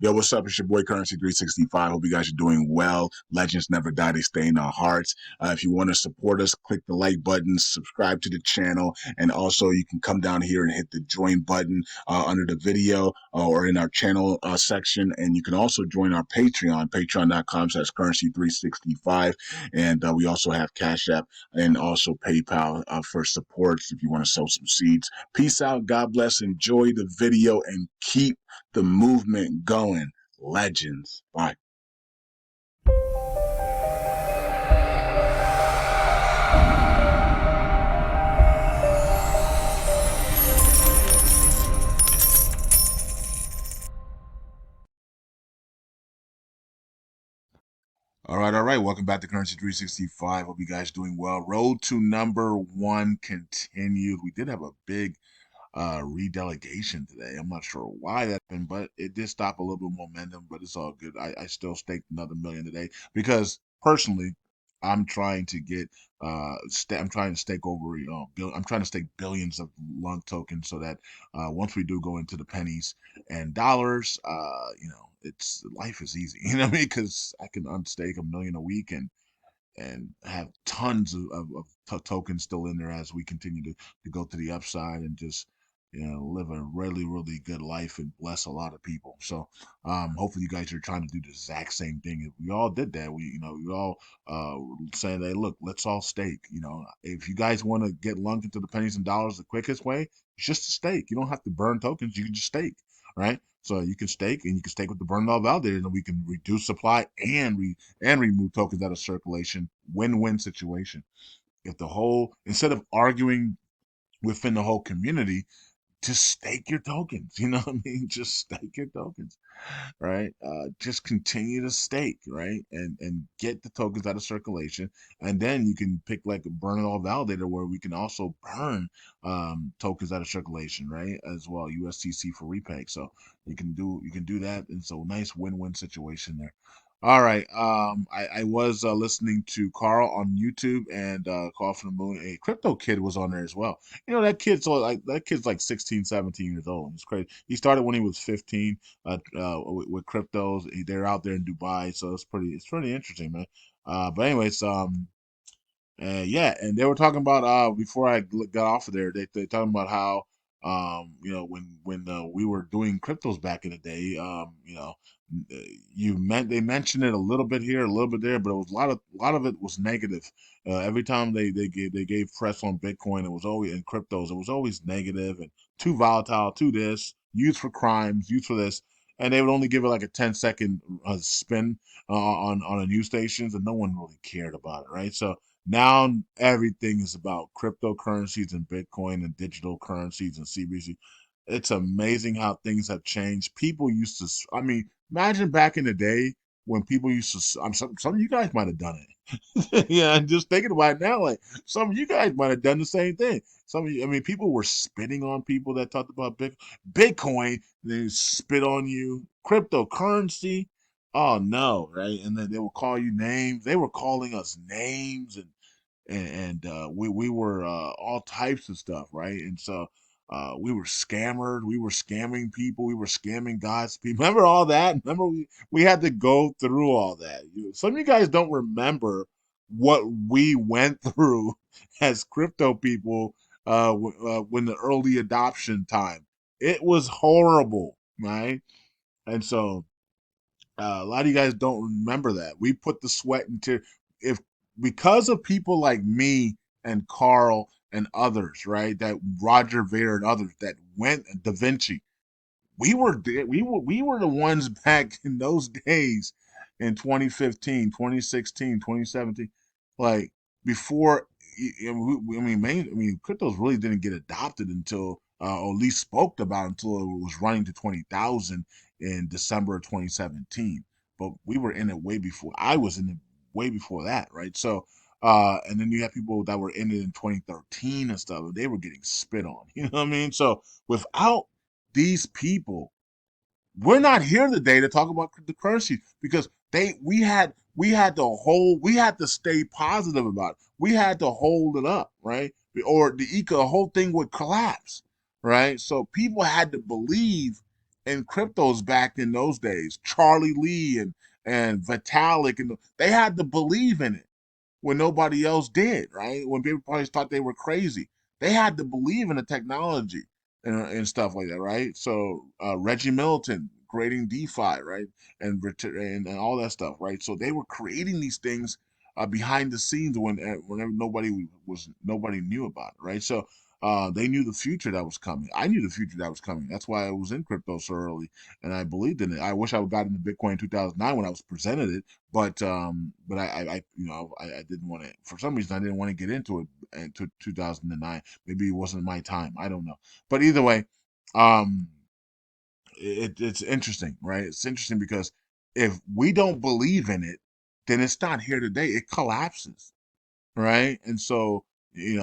Yo, what's up? It's your boy Currency 365. Hope you guys are doing well. Legends never die, they stay in our hearts. If you want to support us, click the like button, subscribe to the channel, and also you can come down here and hit the join button under the video or in our channel section. And you can also join our Patreon, patreon.com/currency365. And we also have Cash App and also PayPal for supports if you want to sow some seeds. Peace out. God bless. Enjoy the video and keep the movement going. Legends. Bye. All right, all right. Welcome back to Currency 365. Hope you guys doing well. Road to number one continued. We did have a big redelegation today. I'm not sure why that happened, but it did stop a little bit of momentum, but it's all good. I still staked another million today because personally, I'm trying to get I'm trying to stake over, I'm trying to stake billions of LUNC tokens so that once we do go into the pennies and dollars, it's life is easy, you know what I mean? Because I can unstake a million a week and have tons of tokens still in there as we continue to go to the upside and just live a really really good life and bless a lot of people. So hopefully you guys are trying to do the exact same thing. If we all did that, we all saying, hey, look, let's all stake. If you guys want to get lunked into the pennies and dollars the quickest way, it's just a stake. You don't have to burn tokens, you can just stake, right? So you can stake, and you can stake with the burn all validator, and we can reduce supply and remove tokens out of circulation. Win-win situation. If the whole instead of arguing within the whole community, just stake your tokens. You know what I mean? Just stake your tokens, right? Just continue to stake, right? And get the tokens out of circulation, and then you can pick like a burn it all validator where we can also burn tokens out of circulation, right? As well, USTC for repay. So you can do that, and so nice win-win situation there. All right. I was listening to Carl on YouTube and Call from the Moon. A crypto kid was on there as well. That kid's like 16, 17 years old. It's crazy. He started when he was 15 with cryptos. They're out there in Dubai, so it's pretty interesting, man. But anyways, yeah, and they were talking about before I got off of there, they talking about how when we were doing cryptos back in the day, they mentioned it a little bit here, a little bit there, but it was a lot of it was negative. Every time they gave press on Bitcoin, it was always in cryptos, it was always negative and too volatile, too this, used for crimes, used for this, and they would only give it like a 10-second spin on the news stations, and no one really cared about it, right? So now everything is about cryptocurrencies and Bitcoin and digital currencies and CBC. It's amazing how things have changed. People used to, I mean, imagine back in the day when people used to, some of you guys might have done it. Yeah, and just thinking about it now, like some of you guys might have done the same thing. Some of you, I mean, people were spitting on people that talked about Bitcoin. They spit on you. Cryptocurrency. Oh no, right? And then they will call you names. They were calling us names and we were all types of stuff, right? And so we were scammered, we were scamming people, we were scamming God's people. Remember all that? Remember we had to go through all that. Some of you guys don't remember what we went through as crypto people when the early adoption time. It was horrible, right? And so a lot of you guys don't remember that. We put the sweat into if because of people like me and Carl and others, right? That Roger Ver and others that went Da Vinci. We were the ones back in those days in 2015, 2016, 2017, like before cryptos really didn't get adopted until or at least spoke about until it was running to 20,000 in December of 2017. But we were in it way before. I was in it way before that, right? So and then you have people that were in it in 2013 and stuff, and they were getting spit on. You know what I mean? So without these people, we're not here today to talk about the currency because we had to stay positive about it. We had to hold it up, right? Or the whole thing would collapse, right? So people had to believe in cryptos back in those days. Charlie Lee and Vitalik, and they had to believe in it when nobody else did, right? When people probably thought they were crazy, they had to believe in the technology and stuff like that, right? So Reggie Milton creating DeFi, right, and all that stuff, right? So they were creating these things behind the scenes whenever nobody knew about it, right? So they knew the future that was coming. I knew the future that was coming. That's why I was in crypto so early, and I believed in it. I wish I would got into Bitcoin in 2009 when I was presented it, but I you know I didn't want to, for some reason I didn't want to get into it until 2009. Maybe it wasn't my time. I don't know. But either way, um, it's interesting, right? It's interesting because if we don't believe in it, then it's not here today. It collapses, right? And so you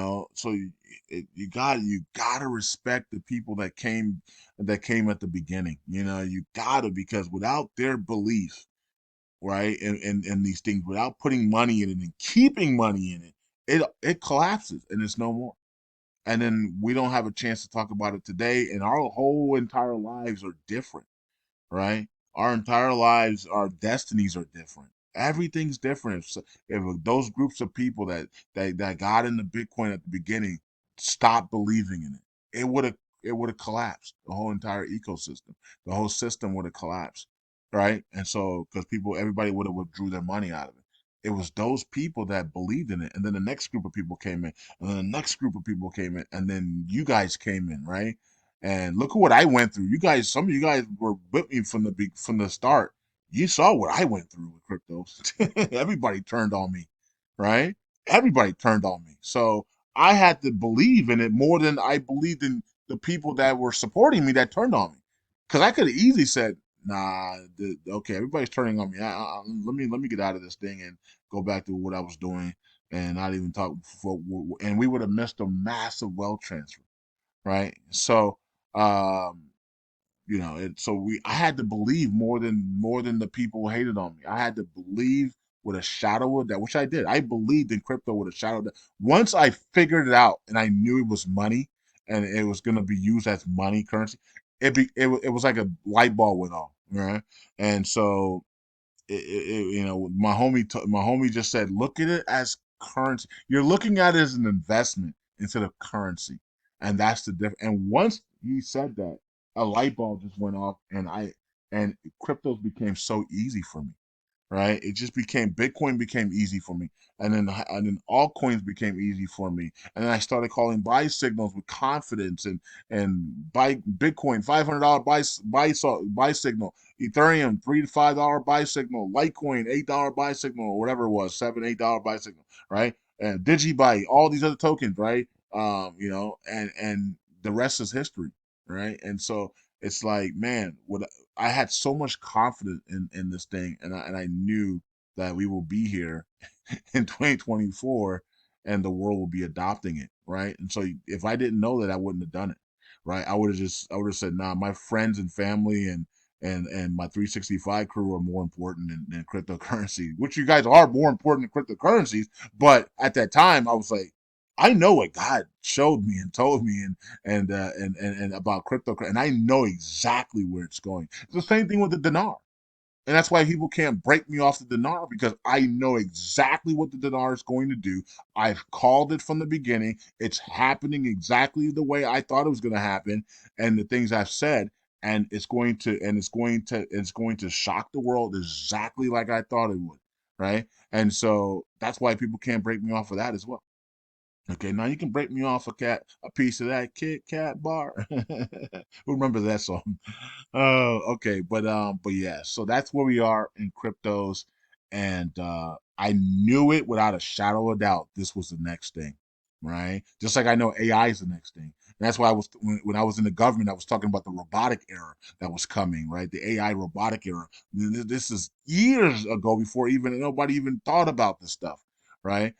got to respect the people that came at the beginning. You got to, because without their belief, right? And these things, without putting money in it and keeping money in it, it collapses and it's no more. And then we don't have a chance to talk about it today, and our whole entire lives are different, right? Our entire lives, our destinies are different. Everything's different. If those groups of people that got into Bitcoin at the beginning stopped believing in it, it would have collapsed. The whole entire ecosystem, the whole system would have collapsed, right? And so, because everybody would have withdrew their money out of it. It was those people that believed in it, and then the next group of people came in, and then the next group of people came in, and then you guys came in, right? And look at what I went through. You guys, some of you guys were with me from the start. You saw what I went through with cryptos. Everybody turned on me, right? Everybody turned on me. So I had to believe in it more than I believed in the people that were supporting me that turned on me. Because I could have easily said, "Nah, okay, everybody's turning on me. Let me get out of this thing and go back to what I was doing, and not even talk." And we would have missed a massive wealth transfer, right? So um, I had to believe more than the people hated on me. I had to believe with a shadow of that, which I did. I believed in crypto with a shadow of that. Once I figured it out and I knew it was money and it was going to be used as money currency, it was like a light bulb went off, right? And so my homie just said, look at it as currency. You're looking at it as an investment instead of currency, and that's the difference. And once he said that, a light bulb just went off, and cryptos became so easy for me, right? It just became Bitcoin became easy for me, and then altcoins became easy for me, and then I started calling buy signals with confidence, and buy Bitcoin $500 buy signal, Ethereum $3 to $5 buy signal, Litecoin $8 buy signal, or whatever it was, $7 $8 buy signal, right? And DigiByte, all these other tokens, right? And the rest is history, right? And so it's like, man, what I had so much confidence in this thing, and I knew that we will be here in 2024, and the world will be adopting it, right? And so if I didn't know that, I wouldn't have done it, right? I would have said, nah, my friends and family and my 365 crew are more important than cryptocurrency, which you guys are more important than cryptocurrencies. But at that time, I was like, I know what God showed me and told me, and about crypto, and I know exactly where it's going. It's the same thing with the dinar. And that's why people can't break me off the dinar, because I know exactly what the dinar is going to do. I've called it from the beginning. It's happening exactly the way I thought it was going to happen, and the things I've said, and it's going to shock the world exactly like I thought it would, right? And so that's why people can't break me off of that as well. Okay, now you can break me off a piece of that Kit Kat bar. Who remembers that song? Oh, okay, but yeah, so that's where we are in cryptos, and I knew it without a shadow of doubt. This was the next thing, right? Just like I know AI is the next thing. And that's why when I was in the government, I was talking about the robotic era that was coming, right? The AI robotic era. This is years ago, before even nobody even thought about this stuff, right?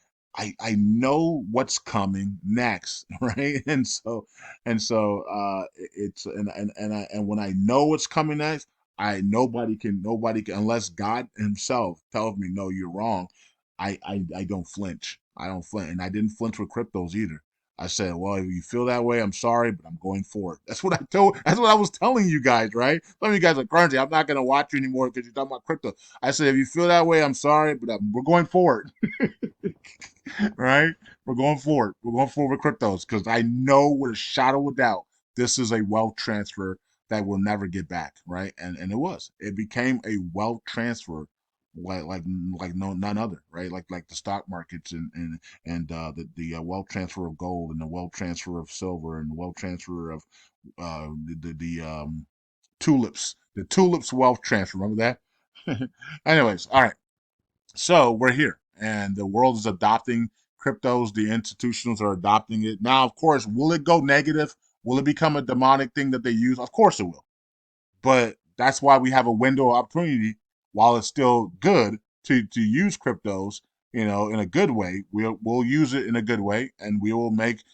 I know what's coming next, right? And so it's and when I know what's coming next, I nobody can, unless God Himself tells me no, you're wrong. I don't flinch. I don't flinch, and I didn't flinch with cryptos either. I said, well, if you feel that way, I'm sorry, but I'm going for it. That's what I was telling you guys, right? Some of you guys are crunchy. I'm not going to watch you anymore because you're talking about crypto. I said, if you feel that way, I'm sorry, but we're going for it. Right? We're going for it. We're going forward with cryptos because I know with a shadow of doubt this is a wealth transfer that we'll never get back, right? And it was. It became a wealth transfer like no none other, right? Like the stock markets and the wealth transfer of gold and the wealth transfer of silver and the wealth transfer of the tulips, the tulips wealth transfer. Remember that? Anyways, all right. So we're here, and the world is adopting cryptos. The institutions are adopting it. Now, of course, will it go negative? Will it become a demonic thing that they use? Of course it will. But that's why we have a window of opportunity while it's still good to use cryptos, in a good way. We'll use it in a good way, and we will make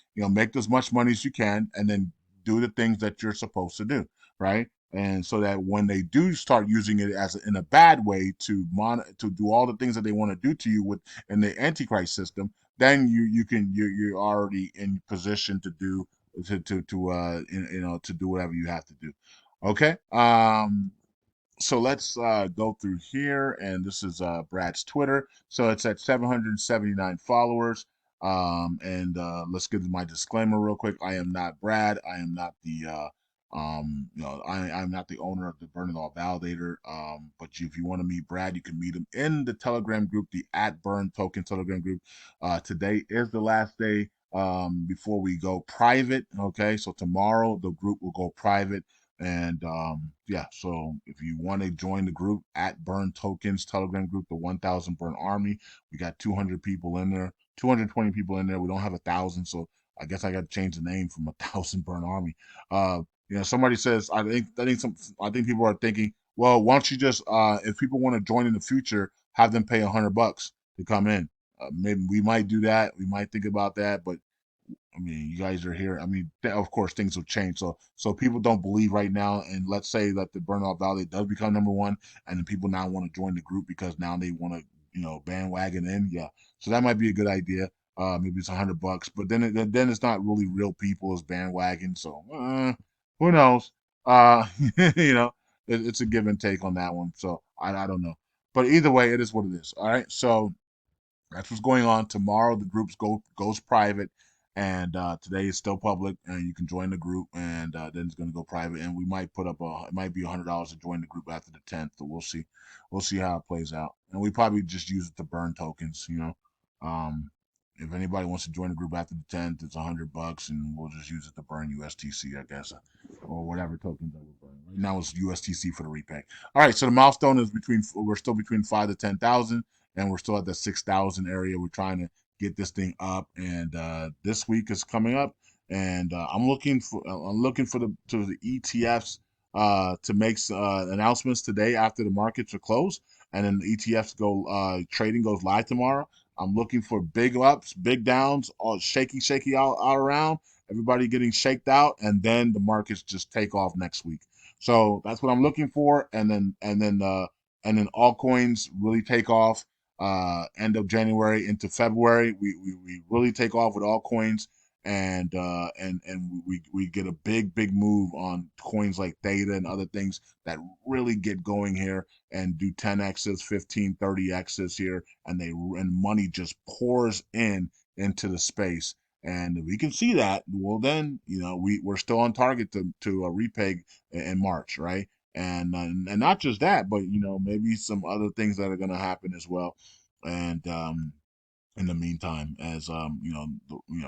as much money as you can, and then do the things that you're supposed to do, right? And so that when they do start using it in a bad way to do all the things that they want to do to you with in the antichrist system, then you're already in position to do to do whatever you have to do. Okay. So let's go through here, and this is Brad's Twitter. So it's at 779 followers. And let's get to my disclaimer real quick. I am not Brad. I am not I'm not the owner of the Burn It All Validator. But if you want to meet Brad, you can meet him in the Telegram group, the at Burn Token Telegram group. Today is the last day before we go private. Okay, so tomorrow the group will go private. And yeah, so if you want to join the group at Burn Tokens Telegram group, the 1000 Burn Army, we got 200 people in there, 220 people in there. We don't have 1,000, so I guess I got to change the name from 1,000 Burn Army. Somebody says I think people are thinking, well, why don't you just if people want to join in the future, have them pay $100 to come in. Maybe we might do that. We might think about that, but I mean, you guys are here. I mean, of course, things will change. So people don't believe right now. And let's say that the Burnout Valley does become number one, and then people now want to join the group because now they want to, bandwagon in. Yeah, so that might be a good idea. Maybe it's $100, but then it's not really real people. It's bandwagon. So who knows? Uh, you know, it's a give and take on that one. So I don't know. But either way, it is what it is. All right. So that's what's going on. Tomorrow the groups goes private, and today is still public, and you can join the group, and then it's going to go private. And we might put up it might be $100 to join the group after the 10th, so we'll see how it plays out. And we probably just use it to burn tokens, Um, if anybody wants to join the group after the 10th, it's $100, and we'll just use it to burn USTC, I guess, or whatever tokens that we're burning. Right now it's USTC for the repay. All right, so the milestone is we're still between 5 to 10,000, and we're still at the 6,000 area. We're trying to get this thing up, and this week is coming up, and I'm looking for the ETFs to make announcements today after the markets are closed, and then the ETFs go trading goes live tomorrow. I'm looking for big ups, big downs, all shaky out around. Everybody getting shaked out, and then the markets just take off next week. So that's what I'm looking for, and then altcoins really take off end of January into February. We really take off with altcoins, and we get a big move on coins like Theta and other things that really get going here and do 10x's, 15, 30x's here, and money just pours into the space. And if we can see that, well, then we're still on target to repay in March, right? And not just that, but maybe some other things that are going to happen as well. And in the meantime, as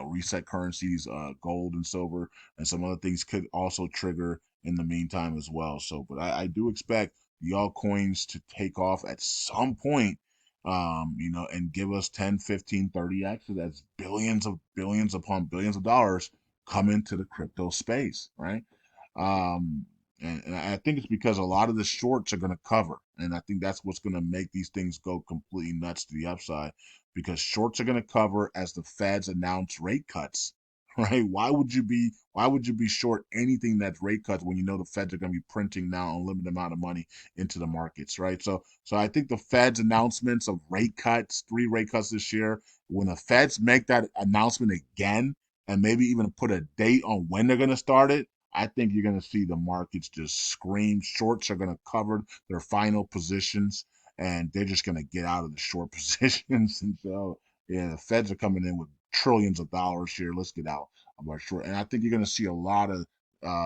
reset currencies, gold and silver, and some other things could also trigger in the meantime as well. So, but I do expect the altcoins to take off at some point, and give us 10, 15, 30x. So that's billions upon billions of dollars come into the crypto space, right? Um, and I think it's because a lot of the shorts are going to cover, and I think that's what's going to make these things go completely nuts to the upside, because shorts are going to cover as the Feds announce rate cuts. Right? Why would you be short anything that's rate cuts when you know the Feds are going to be printing now a limited amount of money into the markets, right? So I think the Feds announcements of rate cuts, 3 rate cuts this year, when the Feds make that announcement again, and maybe even put a date on when they're going to start it, I think you're going to see the markets just scream. Shorts are going to cover their final positions, and they're just going to get out of the short positions. And so, yeah, the Feds are coming in with trillions of dollars here. Let's get out of our short. And I think you're going to see a lot of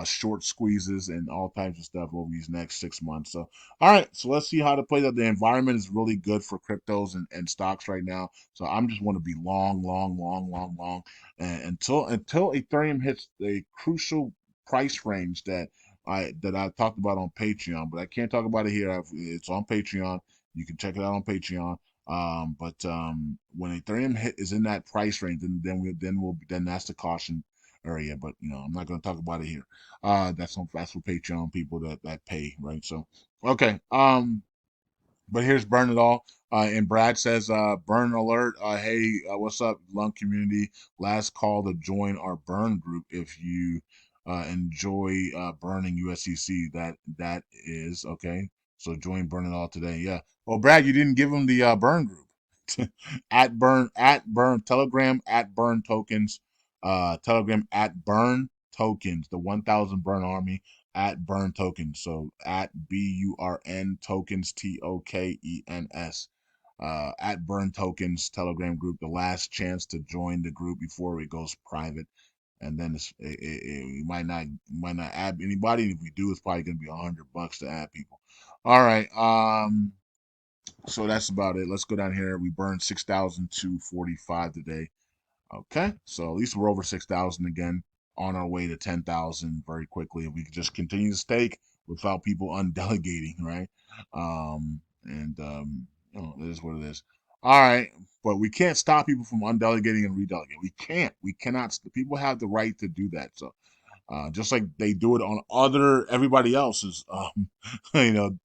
short squeezes and all types of stuff over these next 6 months. So, all right, so let's see how to play that. The environment is really good for cryptos and stocks right now. So I'm just want to be long, long, long, long, long, and until Ethereum hits the crucial price range that I talked about on Patreon, but I can't talk about it here. It's on Patreon. You can check it out on Patreon. But when Ethereum is in that price range, then that's the caution area. But I'm not going to talk about it here. That's for Patreon people that pay, right? So okay. But here's Burn It All. And Brad says, Burn Alert. Hey, what's up, LUNC community? Last call to join our burn group if you enjoy burning USCC. That is okay. So join Burn It All today. Yeah. Well, Brad, you didn't give him the burn group. at burn Telegram at burn tokens. Telegram at burn tokens. The 1,000 burn army at burn tokens. So at BURN tokens TOKENS. At burn tokens Telegram group. The last chance to join the group before it goes private, and then we might not add anybody. And if we do, it's probably gonna be $100 to add people. All right. So that's about it. Let's go down here. We burned 6,245 today. Okay, so at least we're over 6,000 again, on our way to 10,000 very quickly. If we could just continue to stake without people undelegating, right? It is what it is. All right, but we can't stop people from undelegating and redelegating. We can't. We cannot. People have the right to do that. So just like they do it on everybody else's. You know,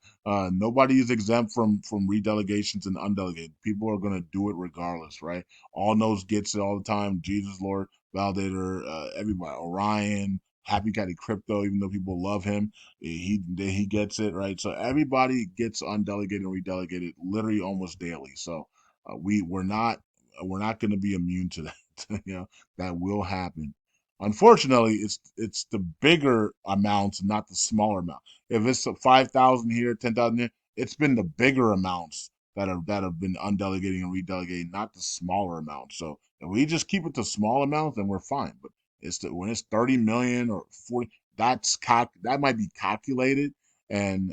nobody is exempt from redelegations and undelegated. People are gonna do it regardless, right? All knows gets it all the time. Jesus Lord, Validator, everybody, Orion, Happy Caddy Crypto. Even though people love him, he gets it right. So everybody gets undelegated and redelegated literally almost daily. So we're not going to be immune to that. That will happen. Unfortunately, it's the bigger amounts, not the smaller amount. If it's 5,000 here, 10,000 here, it's been the bigger amounts that have been undelegating and redelegating, not the smaller amounts. So if we just keep it to small amounts, then we're fine. But when it's 30 million or 40, that might be calculated, and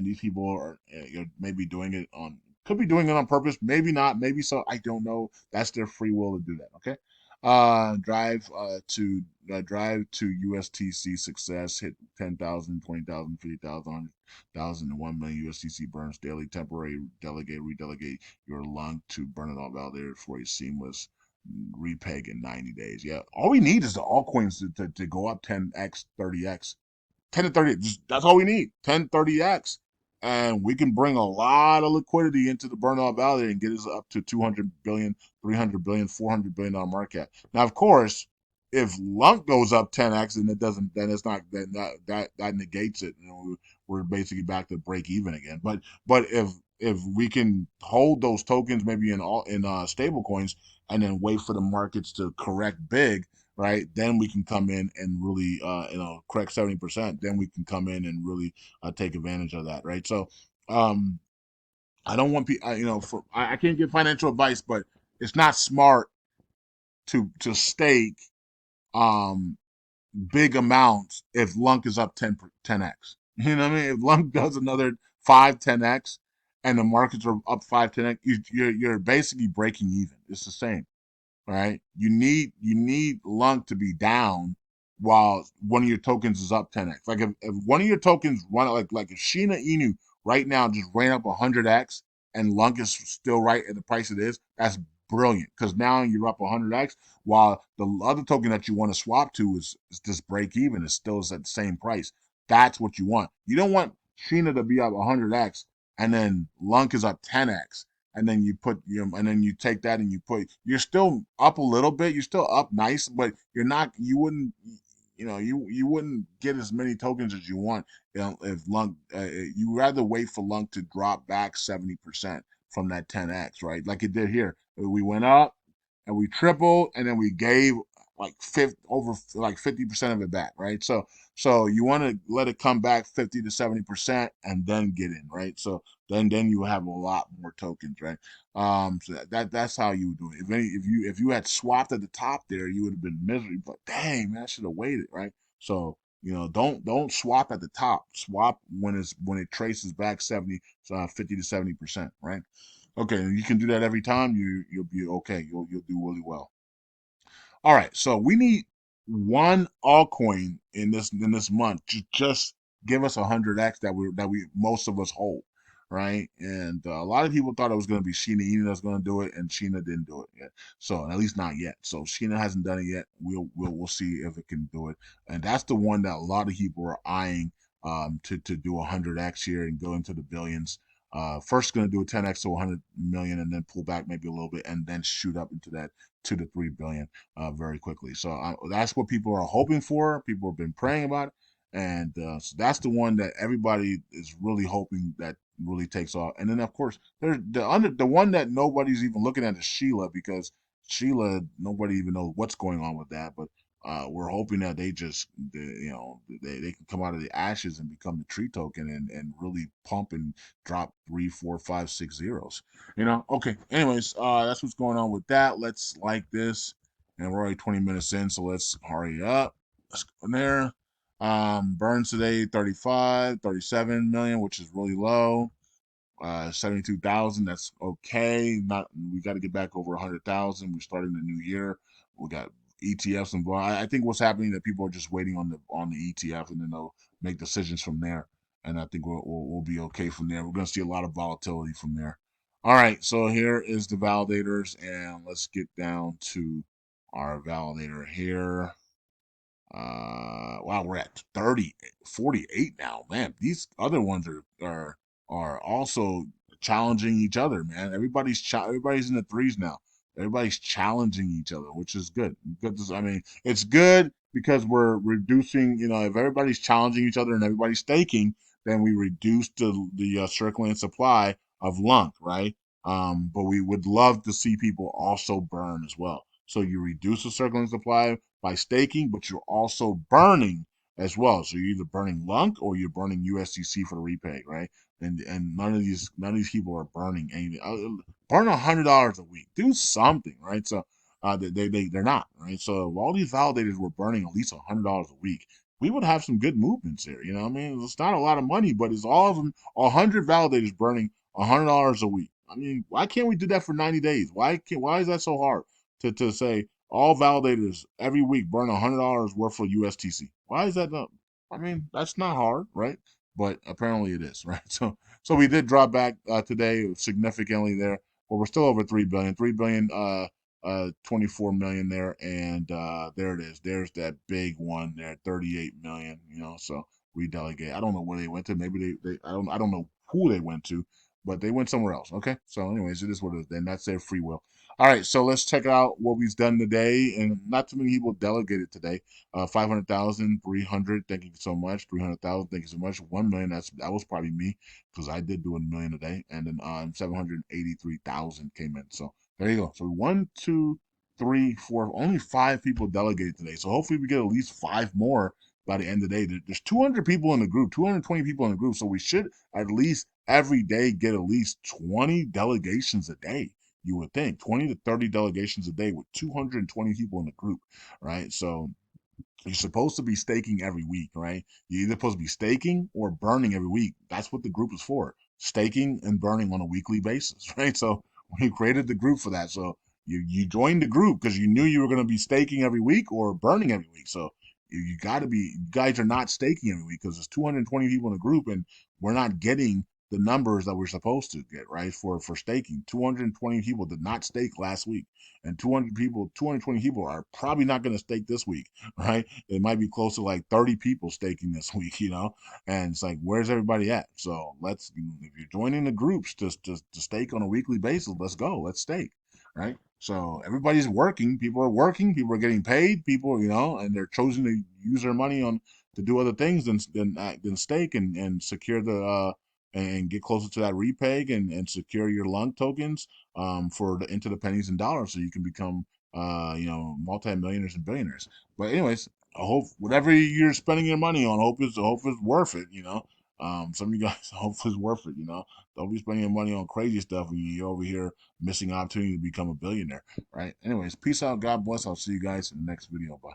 these people are maybe doing it on could be doing it on purpose, maybe not, maybe so. I don't know. That's their free will to do that. Okay. Drive to USTC success, hit 10,000, 20,000, 50,000, 100,000, and 1 million USTC burns daily. Temporary delegate, redelegate your lung to burn it all validated for a seamless repeg in 90 days. Yeah, all we need is the altcoins to go up 10x, 30x. 10 to 30. That's all we need. 10, 30x. And we can bring a lot of liquidity into the Burnout Valley and get us up to 200 billion, 300 billion, $400 billion market cap. Now, of course, if LUNC goes up 10x, then it doesn't, then it's not, then that negates it. We're basically back to break even again. But if we can hold those tokens maybe in stable coins and then wait for the markets to correct big, right? Then we can come in and really, correct 70%. Then we can come in and really take advantage of that, right? So, I don't want people, I can't give financial advice, but it's not smart to stake um big amounts if LUNC is up 10x. You know what I mean? If LUNC does another 5-10x and the markets are up 5-10x, you're basically breaking even. It's the same, right? You need LUNC to be down while one of your tokens is up 10x. Like if one of your tokens run like if Sheena Inu right now just ran up 100x and LUNC is still right at the price it is, that's brilliant because now you're up 100x while the other token that you want to swap to is just break even. It's still at the same price. That's what you want. You don't want Sheena to be up 100x and then LUNC is up 10x and then and then you take that and you're still up a little bit, you're still up nice, but you wouldn't, you wouldn't get as many tokens as you want, if LUNC, you rather wait for LUNC to drop back 70% from that 10x, right? Like it did here. We went up and we tripled and then we gave like over like 50% of it back, right? So you want to let it come back 50 to 70% and then get in, right? So then you have a lot more tokens, right? So that's how you would do it. If you had swapped at the top there, you would have been miserable. But dang, man, I should have waited, right? So don't swap at the top. Swap when it traces back 50 to 70%, right? Okay, and you can do that every time. You'll be okay. You'll do really well. All right, so we need one altcoin in this month to just give us 100x that we most of us hold, right? And a lot of people thought it was going to be Sheena Ina that's going to do it, and Sheena didn't do it yet. So at least not yet. So Sheena hasn't done it yet. We'll see if it can do it, and that's the one that a lot of people are eyeing to do 100x here and go into the billions. First, going to do a 10x to 100 million, and then pull back maybe a little bit, and then shoot up into that 2 to 3 billion very quickly. So that's what people are hoping for. People have been praying about it, and so that's the one that everybody is really hoping that really takes off. And then of course there's the one that nobody's even looking at is Sheila, because Sheila, nobody even knows what's going on with that, but. We're hoping that they can come out of the ashes and become the tree token and really pump and drop 3, 4, 5, 6 zeros. Okay. Anyways, that's what's going on with that. Let's like this, and we're already 20 minutes in, so let's hurry up. Let's go in there. Burns today 35, 37 million, which is really low. 72,000. That's okay. Not we got to get back over 100,000. We're starting the new year. We got ETFs involved. I think what's happening that people are just waiting on the ETF, and then they'll make decisions from there. And I think we'll be okay from there. We're going to see a lot of volatility from there. All right, so here is the validators, and let's get down to our validator here. Wow, we're at 30, 48 now, man. These other ones are also challenging each other, man. Everybody's in the threes now. Everybody's challenging each other, which is good. I mean, it's good because we're reducing. If everybody's challenging each other and everybody's staking, then we reduce the circulating supply of LUNC, right? But we would love to see people also burn as well. So you reduce the circulating supply by staking, but you're also burning as well. So you're either burning LUNC or you're burning USDC for the repay, right? And none of these people are burning anything. Burn $100 a week. Do something, right? So they're not, right? So if all these validators were burning at least $100 a week, we would have some good movements here. You know what I mean? It's not a lot of money, but it's all of them, 100 validators burning $100 a week. I mean, why can't we do that for 90 days? Why is that so hard to say all validators every week burn $100 worth of USTC? Why is that not? I mean, that's not hard, right? But apparently it is, right? So we did drop back today significantly there, but we're still over 3 billion, 3 billion, 24 million there, and there it is. There's that big one there, 38 million. So we delegate. I don't know where they went to. Maybe I don't know who they went to, but they went somewhere else. Okay. So, anyways, it is what it is. Then that's their free will. All right, so let's check out what we've done today, and not too many people delegated today. 500,000, 300. Thank you so much. 300,000. Thank you so much. 1 million. That was probably me because I did do a million a day, and then 783,000 came in. So there you go. So 1, 2, 3, 4. Only 5 people delegated today. So hopefully we get at least 5 more by the end of the day. There's 200 people in the group, 220 people in the group. So we should at least every day get at least 20 delegations a day. You would think 20 to 30 delegations a day with 220 people in the group, right? So you're supposed to be staking every week, right? You're either supposed to be staking or burning every week. That's what the group is for. Staking and burning on a weekly basis, right? So we created the group for that. So you joined the group because you knew you were going to be staking every week or burning every week. So you got to be, you guys are not staking every week because there's 220 people in the group and we're not getting the numbers that we're supposed to get, right? For staking. 220 people did not stake last week. And 220 people are probably not going to stake this week, right? It might be close to like 30 people staking this week, and it's like, where's everybody at? So if you're joining the groups to stake on a weekly basis, let's go, let's stake, right? So everybody's working, people are getting paid, and they're choosing to use their money on to do other things than stake and secure and get closer to that repeg and secure your LUNC tokens for into the pennies and dollars so you can become multimillionaires and billionaires. But anyways, I hope whatever you're spending your money on, hope is worth it. Some of you guys hope it's worth it. Don't be spending your money on crazy stuff when you're over here missing opportunity to become a billionaire. Right. Anyways, peace out. God bless. I'll see you guys in the next video. Bye.